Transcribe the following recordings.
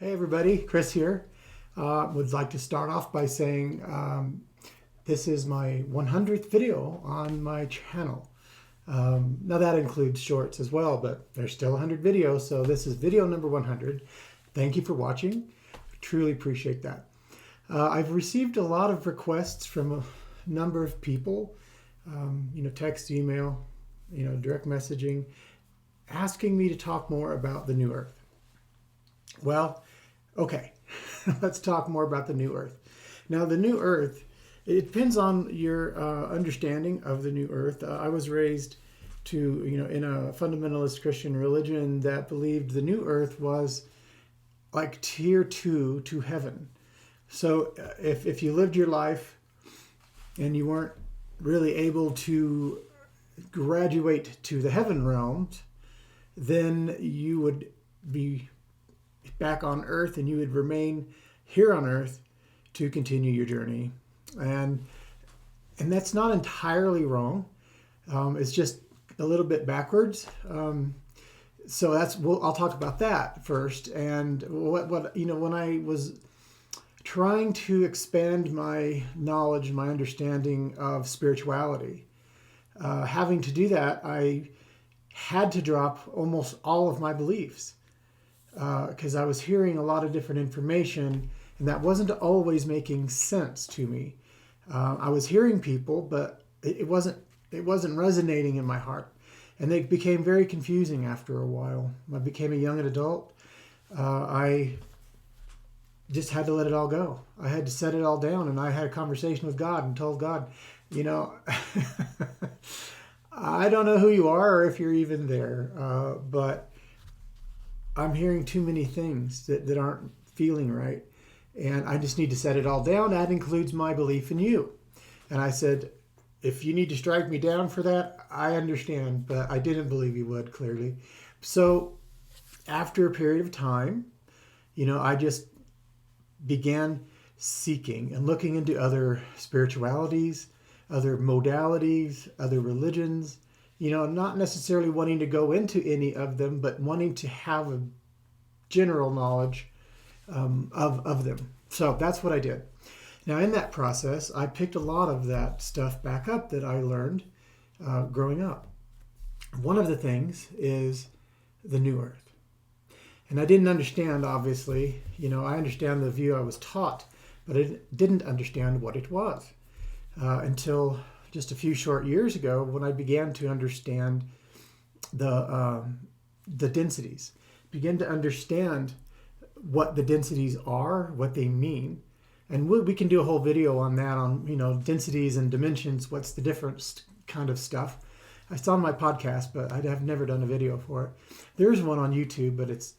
Hey everybody, Chris here. Would like to start off by saying this is my 100th video on my channel. Now that includes shorts as well, but there's still 100 videos, so this is video number 100. Thank you for watching. I truly appreciate that. I've received a lot of requests from a number of people, text, email, direct messaging, asking me to talk more about the new Earth. Well, okay, let's talk more about the new Earth. Now, the new Earth, it depends on your understanding of the new Earth. I was raised in a fundamentalist Christian religion that believed the new Earth was like tier 2 to heaven. So if you lived your life and you weren't really able to graduate to the heaven realms, then you would be back on Earth and you would remain here on Earth to continue your journey. And that's not entirely wrong. It's just a little bit backwards. So I'll talk about that first. And when I was trying to expand my knowledge, my understanding of spirituality, having to do that, I had to drop almost all of my beliefs because I was hearing a lot of different information, and that wasn't always making sense to me. I was hearing people, but it wasn't resonating in my heart, and it became very confusing after a while. I became a young adult. I just had to let it all go. I had to set it all down, and I had a conversation with God and told God, I don't know who you are or if you're even there, but I'm hearing too many things that aren't feeling right. And I just need to set it all down. That includes my belief in you. And I said, if you need to strike me down for that, I understand. But I didn't believe you would, clearly. So after a period of time, I just began seeking and looking into other spiritualities, other modalities, other religions, not necessarily wanting to go into any of them, but wanting to have a general knowledge of them. So that's what I did. Now, in that process, I picked a lot of that stuff back up that I learned growing up. One of the things is the new Earth. And I didn't understand, obviously. I understand the view I was taught, but I didn't understand what it was until just a few short years ago when I began to understand the densities, begin to understand what the densities are, what they mean. And we can do a whole video on that, on densities and dimensions, what's the difference kind of stuff. It's on my podcast, but I have never done a video for it. There's one on YouTube, but it's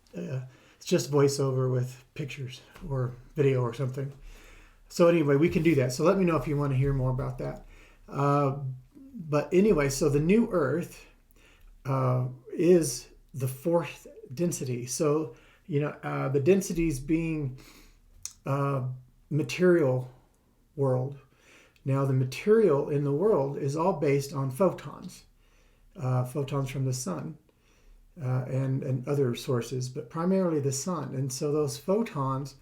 just voiceover with pictures or video or something. So anyway, we can do that. So let me know if you want to hear more about that. But anyway, so the new Earth is the fourth density. So, the densities being material world. Now, the material in the world is all based on photons, photons from the sun and other sources, but primarily the sun. And so those photons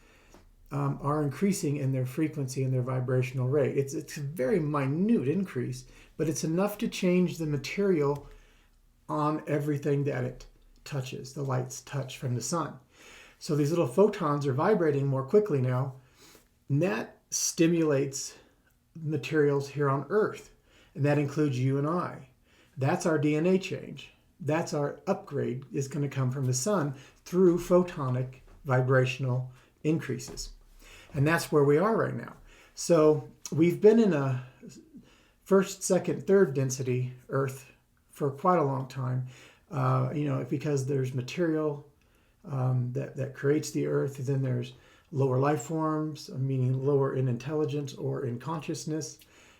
are increasing in their frequency and their vibrational rate. It's a very minute increase, but it's enough to change the material on everything that it touches, the lights touch from the sun. So these little photons are vibrating more quickly now, and that stimulates materials here on Earth, and that includes you and I. That's our DNA change. That's our upgrade is going to come from the sun through photonic vibrational increases. And that's where we are right now. So we've been in a first, second, third density Earth for quite a long time, because there's material that creates the Earth. Then there's lower life forms, meaning lower in intelligence or in consciousness.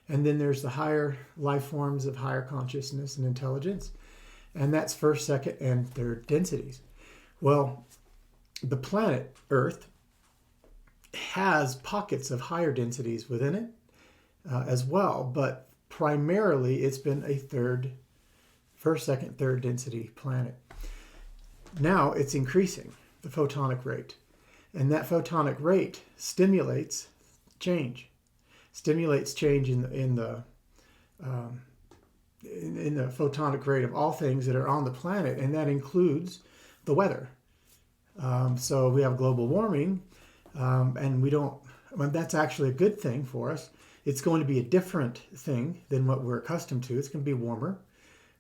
And then there's the higher life forms of higher consciousness and intelligence. And that's first, second, and third densities. Well, the planet Earth has pockets of higher densities within it as well, but primarily it's been a first, second, third density planet. Now it's increasing the photonic rate. And that photonic rate stimulates change, in the photonic rate of all things that are on the planet, and that includes the weather. So we have global warming, and that's actually a good thing for us. It's going to be a different thing than what we're accustomed to. It's going to be warmer,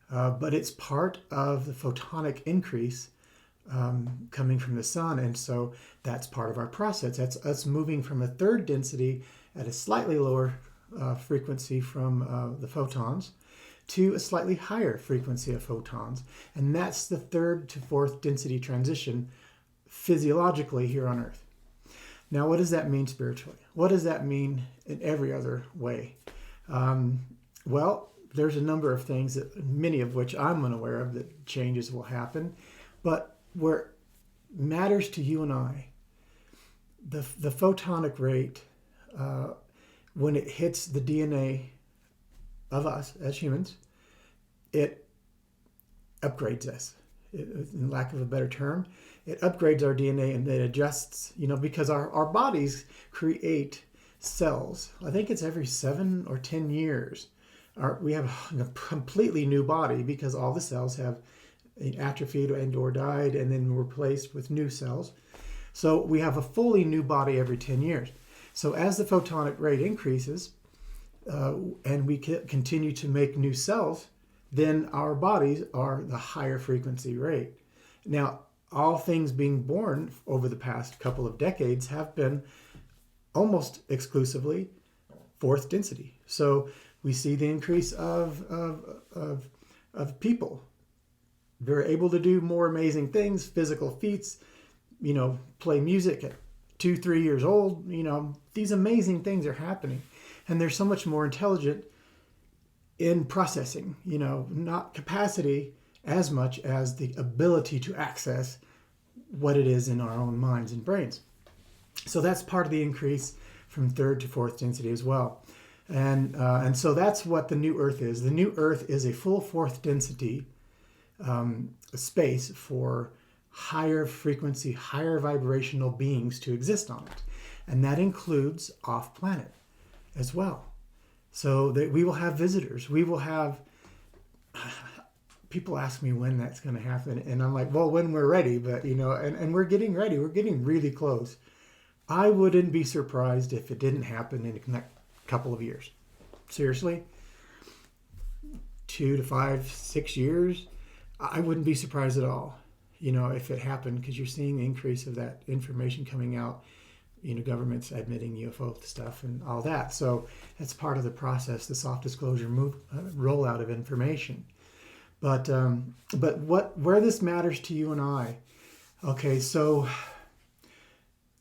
but it's part of the photonic increase coming from the sun, and so that's part of our process. That's us moving from a third density at a slightly lower frequency from the photons to a slightly higher frequency of photons, and that's the third to fourth density transition physiologically here on Earth. Now, what does that mean spiritually? What does that mean in every other way? Well, there's a number of things, many of which I'm unaware of, that changes will happen. But where it matters to you and I, the photonic rate, when it hits the DNA of us as humans, it upgrades us. In lack of a better term, it upgrades our DNA, and it adjusts, because our bodies create cells. I think it's every 7 or 10 years. We have a completely new body because all the cells have atrophied and or died and then replaced with new cells. So we have a fully new body every 10 years. So as the photonic rate increases, and we continue to make new cells, then our bodies are the higher frequency rate. Now, all things being born over the past couple of decades have been almost exclusively fourth density. So we see the increase of people. They're able to do more amazing things, physical feats, play music at 2-3 years old. These amazing things are happening. And they're so much more intelligent in processing, not capacity as much as the ability to access what it is in our own minds and brains. So that's part of the increase from third to fourth density as well. And so that's what the new Earth is. The new Earth is a full fourth density space for higher frequency, higher vibrational beings to exist on it. And that includes off-planet as well. So that we will have visitors. We will have... People ask me when that's going to happen, and I'm like, well, when we're ready. But, and we're getting ready. We're getting really close. I wouldn't be surprised if it didn't happen in the next couple of years. Seriously. 2 to 5, 6 years. I wouldn't be surprised at all, if it happened, because you're seeing the increase of that information coming out, governments admitting UFO stuff and all that. So that's part of the process, the soft disclosure rollout of information. But where this matters to you and I, okay, so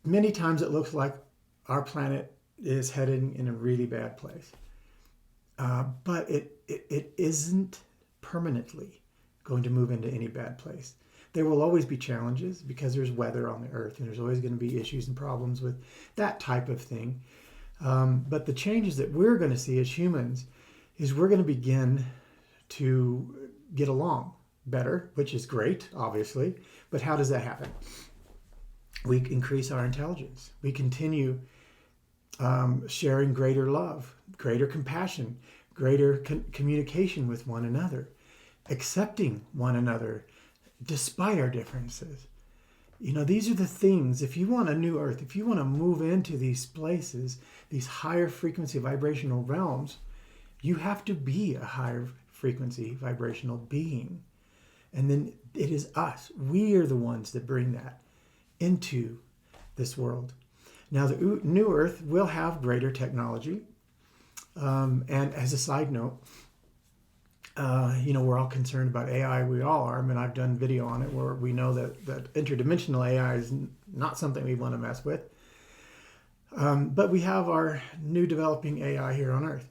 many times it looks like our planet is heading in a really bad place. But it isn't permanently going to move into any bad place. There will always be challenges because there's weather on the Earth, and there's always going to be issues and problems with that type of thing. But the changes that we're going to see as humans is we're going to begin to get along better, which is great, obviously. But how does that happen? We increase our intelligence. We continue sharing greater love, greater compassion, greater communication with one another, accepting one another despite our differences. These are the things, if you want a new Earth, if you want to move into these places, these higher frequency vibrational realms, you have to be a higher frequency vibrational being. And then it is us. We are the ones that bring that into this world. Now, the new Earth will have greater technology. And as a side note, we're all concerned about AI. We all are. I mean, I've done video on it where we know that interdimensional AI is not something we want to mess with. But we have our new developing AI here on Earth.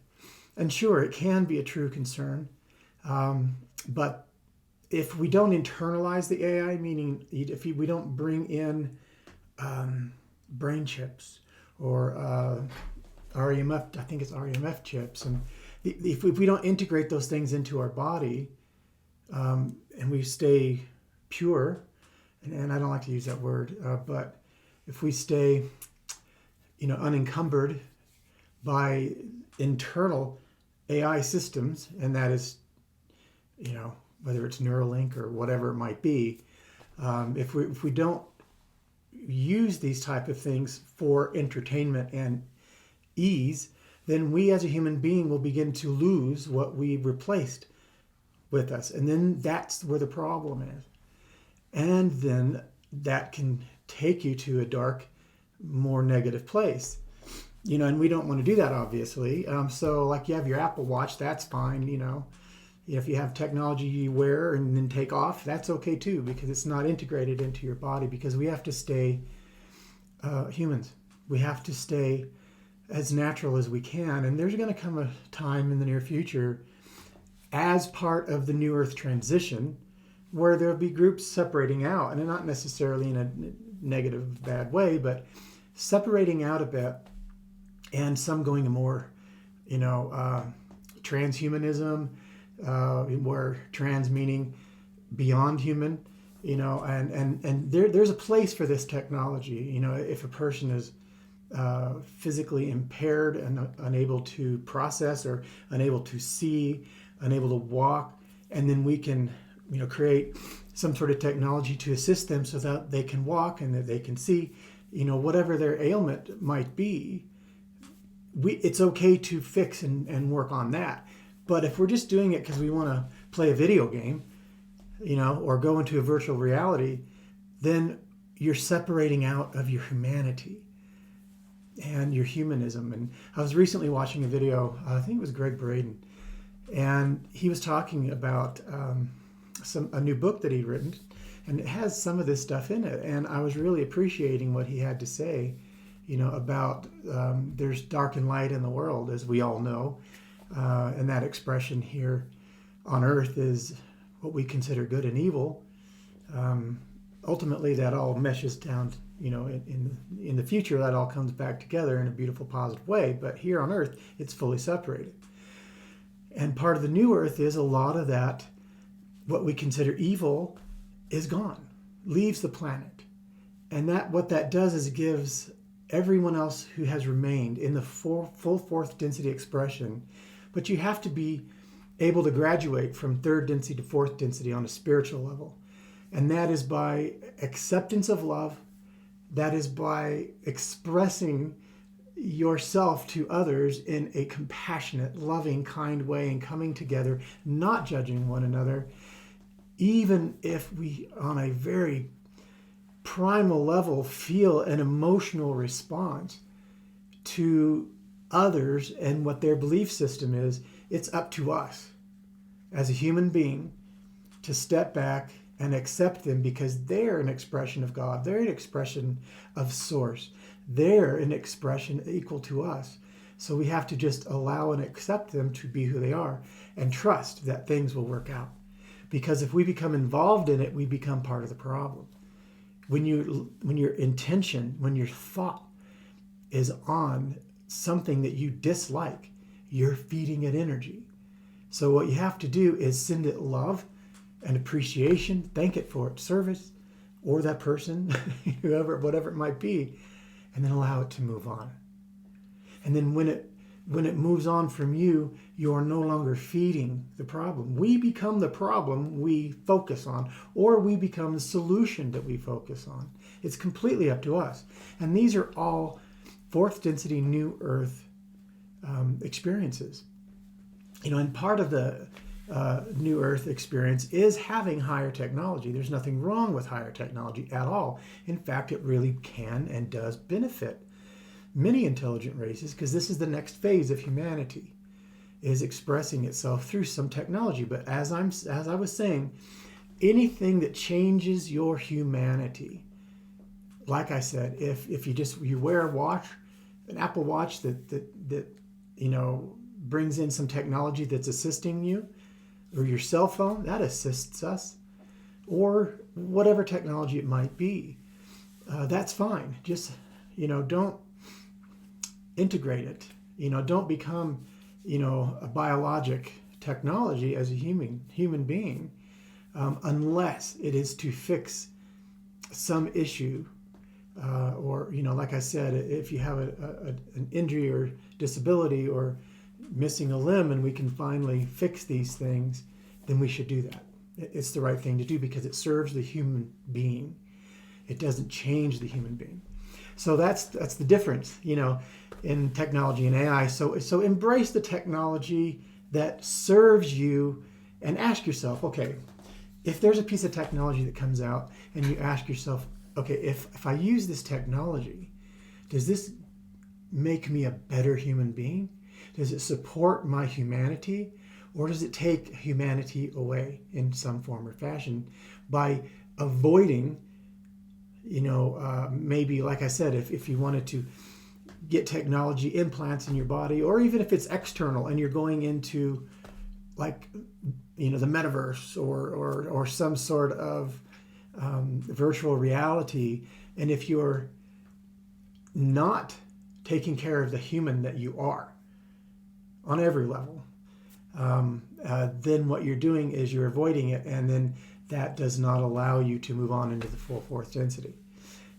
And sure, it can be a true concern. But if we don't internalize the AI, meaning if we don't bring in brain chips or REMF, I think it's REMF chips, and if we don't integrate those things into our body, and we stay pure, and I don't like to use that word, but if we stay, unencumbered by internal AI systems, and that is, whether it's Neuralink or whatever it might be, if we don't use these type of things for entertainment and ease, then we as a human being will begin to lose what we replaced with us. And then that's where the problem is. And then that can take you to a dark, more negative place. And we don't want to do that, obviously. So like you have your Apple Watch, that's fine. If you have technology you wear and then take off, that's okay too, because it's not integrated into your body, because we have to stay humans. We have to stay as natural as we can. And there's going to come a time in the near future, as part of the New Earth transition, where there'll be groups separating out, and not necessarily in a negative, bad way, but separating out a bit, and some going to more, transhumanism, where trans meaning beyond human, and there's a place for this technology. If a person is physically impaired and unable to process, or unable to see, unable to walk, and then we can create some sort of technology to assist them so that they can walk and that they can see, whatever their ailment might be. It's okay to fix and work on that. But if we're just doing it because we want to play a video game, or go into a virtual reality, then you're separating out of your humanity and your humanism. And I was recently watching a video, I think it was Greg Braden, and he was talking about a new book that he'd written, and it has some of this stuff in it. And I was really appreciating what he had to say, about there's dark and light in the world, as we all know. And that expression here on earth is what we consider good and evil. Ultimately, that all meshes down, in the future, that all comes back together in a beautiful, positive way. But here on earth, it's fully separated. And part of the new earth is a lot of that, what we consider evil, is gone, leaves the planet. And what that does is it gives everyone else who has remained in the full fourth density expression. But you have to be able to graduate from third density to fourth density on a spiritual level. And that is by acceptance of love. That is by expressing yourself to others in a compassionate, loving, kind way, and coming together, not judging one another, even if we, on a very primal level, feel an emotional response to others and what their belief system is. It's up to us as a human being to step back and accept them, because they're an expression of God. They're an expression of Source. They're an expression equal to us. So we have to just allow and accept them to be who they are, and trust that things will work out. Because if we become involved in it, we become part of the problem. When your intention, when your thought is on something that you dislike, you're feeding it energy. So what you have to do is send it love and appreciation, thank it for its service, or that person, whatever it might be, and then allow it to move on. And then when it moves on from you, you are no longer feeding the problem. We become the problem we focus on, or we become the solution that we focus on. It's completely up to us. And these are all fourth density new earth experiences. And part of the new earth experience is having higher technology. There's nothing wrong with higher technology at all. In fact, it really can and does benefit many intelligent races, because this is the next phase of humanity, is expressing itself through some technology. But as I was saying, anything that changes your humanity, like I said, if you wear a watch, an Apple Watch that brings in some technology that's assisting you, or your cell phone that assists us, or whatever technology it might be, that's fine. Just don't integrate it. Don't become a biologic technology as a human being, unless it is to fix some issue or, like I said, if you have an injury or disability or missing a limb and we can finally fix these things, then we should do that. It's the right thing to do because it serves the human being. It doesn't change the human being. So that's the difference, in technology and AI. So embrace the technology that serves you and ask yourself, okay, if there's a piece of technology that comes out and you ask yourself, okay, if I use this technology, does this make me a better human being? Does it support my humanity? Or does it take humanity away in some form or fashion by avoiding, maybe, like I said, if you wanted to get technology implants in your body, or even if it's external and you're going into the metaverse or some sort of virtual reality, and if you're not taking care of the human that you are on every level, then what you're doing is you're avoiding it, and then that does not allow you to move on into the full fourth density.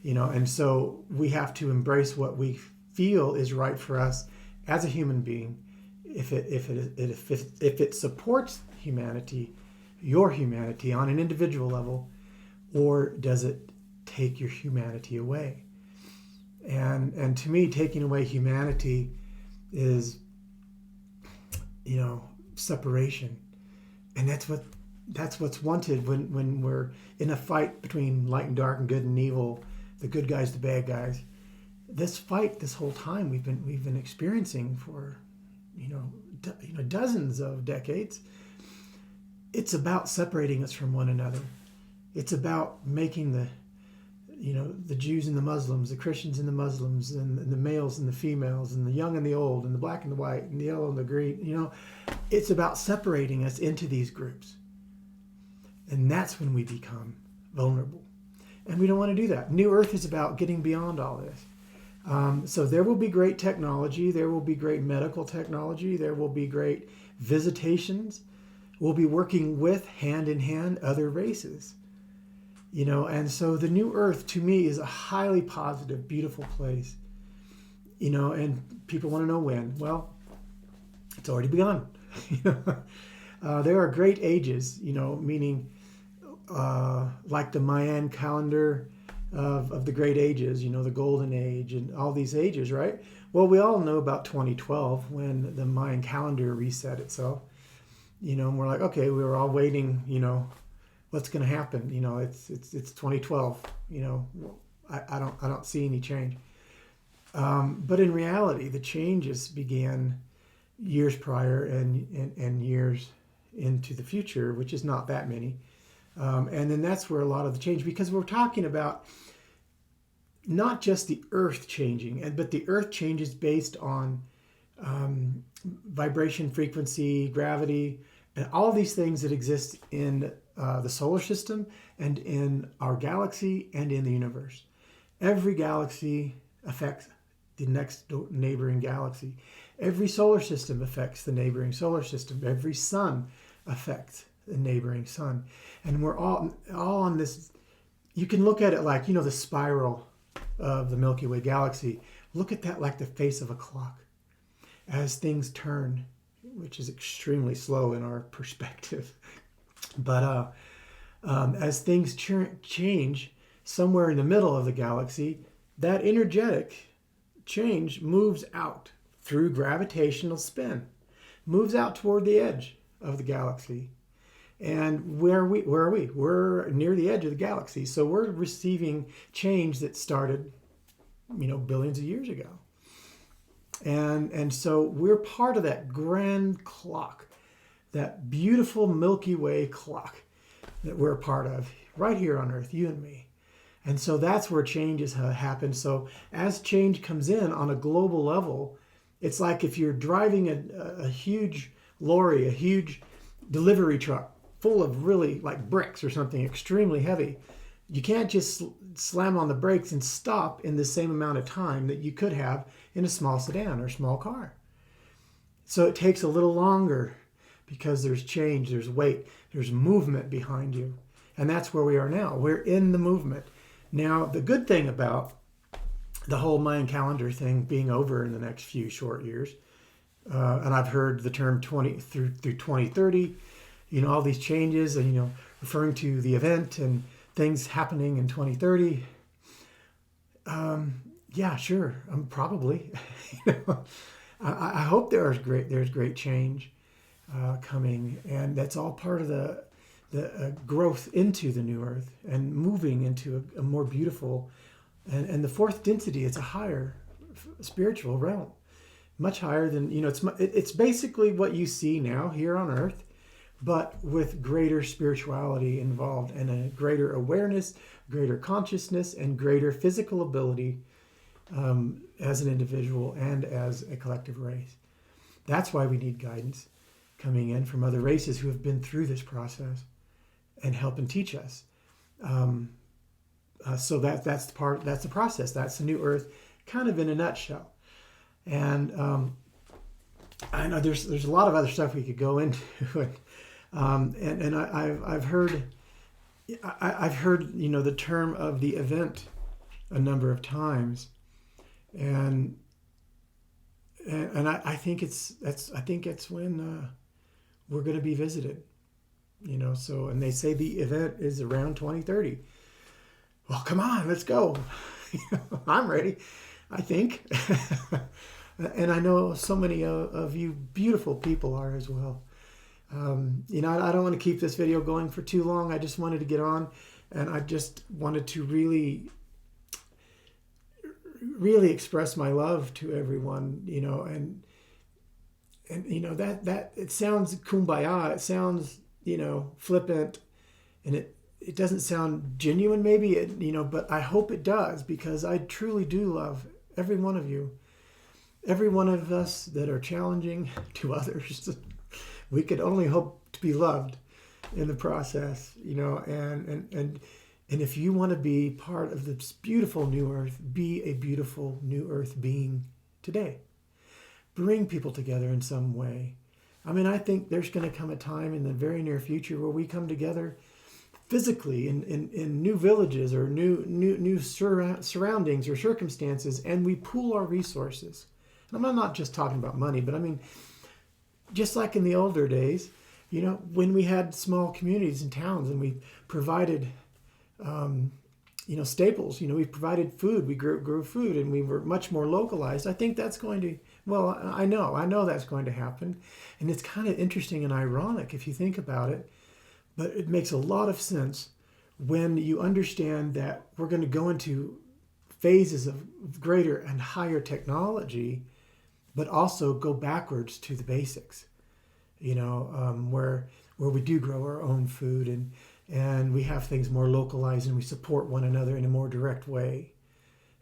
And so we have to embrace what we feel is right for us as a human being. If it supports humanity, your humanity on an individual level, or does it take your humanity away? And to me, taking away humanity is, separation, and that's what's wanted when we're in a fight between light and dark and good and evil, the good guys, the bad guys. This fight, this whole time, we've been experiencing for dozens of decades. It's about separating us from one another. It's about making the Jews and the Muslims, the Christians and the Muslims, and the males and the females, and the young and the old, and the black and the white, and the yellow and the green. It's about separating us into these groups. And that's when we become vulnerable. And we don't want to do that. New Earth is about getting beyond all this. So there will be great technology. There will be great medical technology. There will be great visitations. We'll be working with, hand in hand, other races. And so the New Earth, to me, is a highly positive, beautiful place. And people want to know when. Well, it's already begun. There are great ages, meaning like the Mayan calendar of the great ages, the Golden Age and all these ages, right? Well, we all know about 2012 when the Mayan calendar reset itself, and we're like, okay, we were all waiting, what's going to happen? It's 2012, I don't see any change. But in reality, the changes began years prior and years into the future, which is not that many. And then that's where a lot of the change, because we're talking about not just the earth changing, but the earth changes based on vibration, frequency, gravity, and all these things that exist in the solar system and in our galaxy and in the universe. Every galaxy affects the next neighboring galaxy. Every solar system affects the neighboring solar system. Every sun affects the neighboring sun. And we're all on this. You can look at it like, the spiral of the Milky Way galaxy. Look at that like the face of a clock. As things turn, which is extremely slow in our perspective. But as things change somewhere in the middle of the galaxy, that energetic change moves out through gravitational spin, moves out toward the edge of the galaxy. And where are we? We're near the edge of the galaxy. So we're receiving change that started, billions of years ago. And so we're part of that grand clock, that beautiful Milky Way clock that we're a part of right here on Earth, you and me. And so that's where changes happen. So as change comes in on a global level, it's like if you're driving a huge lorry, a huge delivery truck full of really like bricks or something extremely heavy. You can't just slam on the brakes and stop in the same amount of time that you could have in a small sedan or small car. So it takes a little longer because there's change, there's weight, there's movement behind you. And that's where we are now. We're in the movement. Now, the good thing about the whole Mayan calendar thing being over in the next few short years. And I've heard the term 20 through 2030, all these changes and, referring to the event and things happening in 2030. Yeah, sure. Probably. I hope there's great change coming, and that's all part of the growth into the new earth and moving into a more beautiful, and the fourth density. It's a higher spiritual realm, much higher than it's basically what you see now here on earth, but with greater spirituality involved and a greater awareness, greater consciousness, and greater physical ability as an individual and as a collective race. That's why we need guidance coming in from other races who have been through this process and help and teach us. So that's the process. That's the new earth, kind of in a nutshell. And I know there's a lot of other stuff we could go into, and I've heard the term of the event a number of times, and I think it's when we're going to be visited, So, and they say the event is around 2030. Well, come on, let's go. I'm ready, I think. And I know so many of you beautiful people are as well. I don't want to keep this video going for too long. I just wanted to get on, and I just wanted to really express my love to everyone, and that it sounds kumbaya, it sounds, flippant, and it doesn't sound genuine maybe, but I hope it does, because I truly do love every one of you, every one of us that are challenging to others. We could only hope to be loved in the process, and if you want to be part of this beautiful new earth, be a beautiful new earth being today. Bring people together in some way. I mean, I think there's going to come a time in the very near future where we come together physically in new villages or new surroundings or circumstances, and we pool our resources. And I'm not just talking about money, but I mean, just like in the older days, when we had small communities and towns and we provided staples, we provided food, we grew food, and we were much more localized. I think that's going to, I know that's going to happen. And it's kind of interesting and ironic if you think about it, but it makes a lot of sense when you understand that we're going to go into phases of greater and higher technology, but also go backwards to the basics, where we do grow our own food and we have things more localized and we support one another in a more direct way.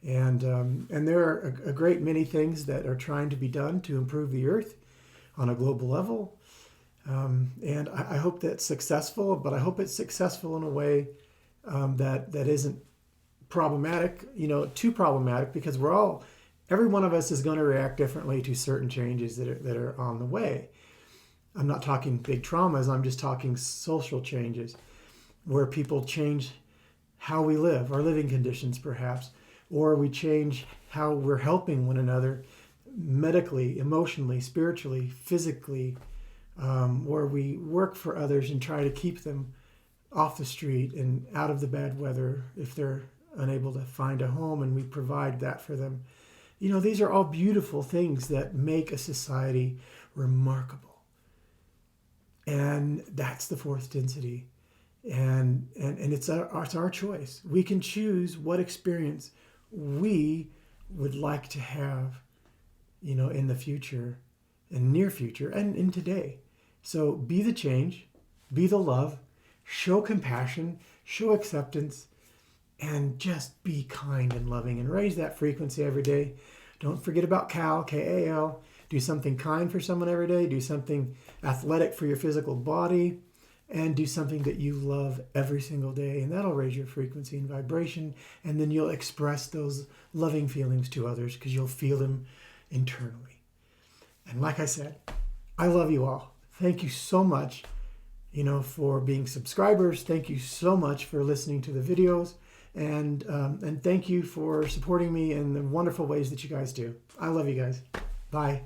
And there are a great many things that are trying to be done to improve the earth on a global level. And I hope that's successful, but I hope it's successful in a way that isn't problematic, too problematic, because every one of us is going to react differently to certain changes that are on the way. I'm not talking big traumas, I'm just talking social changes where people change how we live, our living conditions perhaps, or we change how we're helping one another medically, emotionally, spiritually, physically, where we work for others and try to keep them off the street and out of the bad weather if they're unable to find a home, and we provide that for them. These are all beautiful things that make a society remarkable. And that's the fourth density. And it's our choice. We can choose what experience we would like to have, in the future, in near future, and in today. So be the change, be the love, show compassion, show acceptance, and just be kind and loving and raise that frequency every day. Don't forget about Cal, K-A-L. Do something kind for someone every day. Do something athletic for your physical body. And do something that you love every single day. And that'll raise your frequency and vibration. And then you'll express those loving feelings to others because you'll feel them internally. And like I said, I love you all. Thank you so much, for being subscribers. Thank you so much for listening to the videos. And thank you for supporting me in the wonderful ways that you guys do. I love you guys. Bye.